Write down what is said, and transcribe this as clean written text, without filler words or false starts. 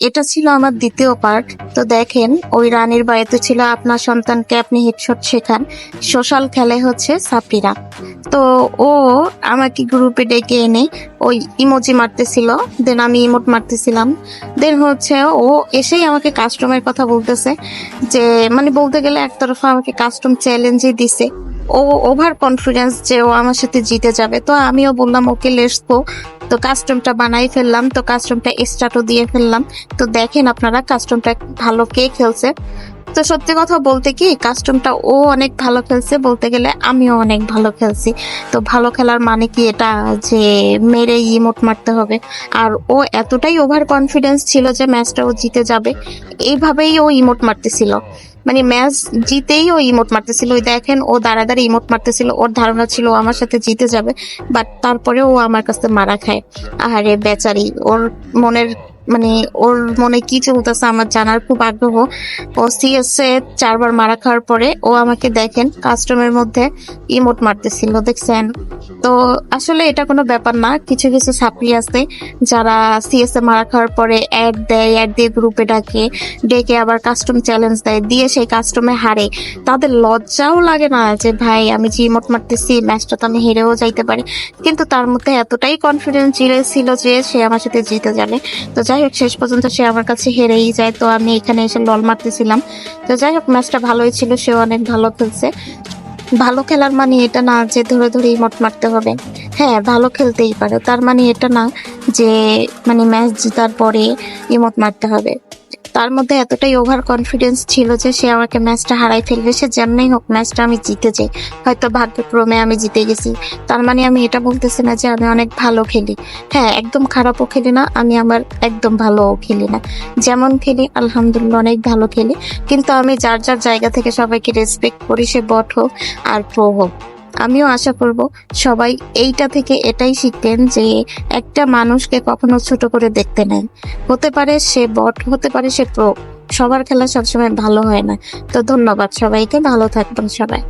এটা ছিল আমার দ্বিতীয় পার্ট। তো দেখেন, ওই রানীর বাড়িতে ছিল আপনার সন্তানকে আপনি হেডশট শেখান, সোশ্যাল খেলে হচ্ছে সাপ্রিরা। তো ও আমাকে গ্রুপে ডেকে এনে ওই ইমোজি মারতেছিল, দেন আমি ইমোট মারতেছিলাম। দেন হচ্ছে ও এসেই আমাকে কাস্টমের কথা বলতেছে, যে মানে বলতে গেলে একতরফা আমাকে কাস্টম চ্যালেঞ্জই দিছে। ও ওভার কনফিডেন্স যে ও আমার সাথে জিতে যাবে। তো আমিও বললাম ওকে লেটস গো। তো কাস্টমটা বানাই ফেললাম, তো কাস্টমটা স্টার্টও দিয়ে ফেললাম। তো দেখেন আপনারা কাস্টমটা ভালো কে খেলছে। তো সত্যি কথা বলতে কি, কাস্টমটা ও অনেক ভালো খেলছে, বলতে গেলে আমিও অনেক ভালো খেলছি। তো ভালো খেলার মানে কি এটা যে মেরে ইমোট মারতে হবে? আর ও এতটাই ওভার কনফিডেন্স ছিল যে ম্যাচটা ও জিতে যাবে, এইভাবেই ও ইমোট মারতেছিল। মানে ম্যাচ জিতেই ও ইমোট মারতেছিল। ওই দেখেন ও দাঁড়ায় ইমোট মারতেছিল, ওর ধারণা ছিল ও আমার সাথে জিতে যাবে, বাট তারপরে ও আমার কাছে মারা খায়। আহারে বেচারি, ওর মনের মানে ওর মনে কি চলতেছে আমার জানার খুব আগ্রহ। ও সিএসএ 4 বার মারা খাওয়ার পরে ও আমাকে দেখেন কাস্টমের মধ্যে ইমোট মারতেছিল, দেখছেন? তো আসলে এটা কোনো ব্যাপার না। কিছু কিছু ছাত্রী আছে যারা সিএসএ মারা খাওয়ার পরে অ্যাড দেয়, অ্যাড দিয়ে গ্রুপে ডেকে আবার কাস্টম চ্যালেঞ্জ দেয়, দিয়ে সেই কাস্টমে হারে। তাদের লজ্জাও লাগে না যে ভাই আমি যে ইমোট মারতেছি, ম্যাচটা তো আমি হেরেও যাইতে পারি। কিন্তু তার মধ্যে এতটাই কনফিডেন্স ছিল যে সে আমার সাথে জিতে যাবে। তো যাই হোক, শেষ পর্যন্ত সে আমার কাছে হেরেই যায়। তো আমি এখানে এসে লল মারতেছিলাম। তো যাই হোক, ম্যাচটা ভালোই ছিল, সেও অনেক ভালো খেলছে। ভালো খেলার মানে এটা না যে ধরে ধরে ইমোট মারতে হবে। হ্যাঁ, ভালো খেলতেই পারে, তার মানে এটা না যে মানে ম্যাচ জেতার পরে ইমোট মারতে হবে। তার মধ্যে এতটাই ওভার কনফিডেন্স ছিল যে সে আমাকে ম্যাচটা হারাই ফেলবে, সে যেমনই হোক ম্যাচটা আমি জিতে যাই। হয়তো ভাগ্যক্রমে আমি জিতে গেছি, তার মানে আমি এটা বলতেছি না যে আমি অনেক ভালো খেলি। হ্যাঁ, একদম খারাপও খেলি না, আমি আবার একদম ভালোও খেলি না। যেমন খেলি আলহামদুলিল্লাহ অনেক ভালো খেলি। কিন্তু আমি যার যার জায়গা থেকে সবাইকে রেসপেক্ট করি, সে বট হোক আর প্রো হোক। আমিও আশা করব সবাই এইটা থেকে এটাই শিখবেন যে একটা মানুষকে কখনো ছোট করে দেখতে নেই। হতে পারে সে বট, হতে পারে সে প্রো, সবার খেলা সবসময় ভালো হয় না। তো ধন্যবাদ সবাইকে, ভালো থাকবেন সবাই।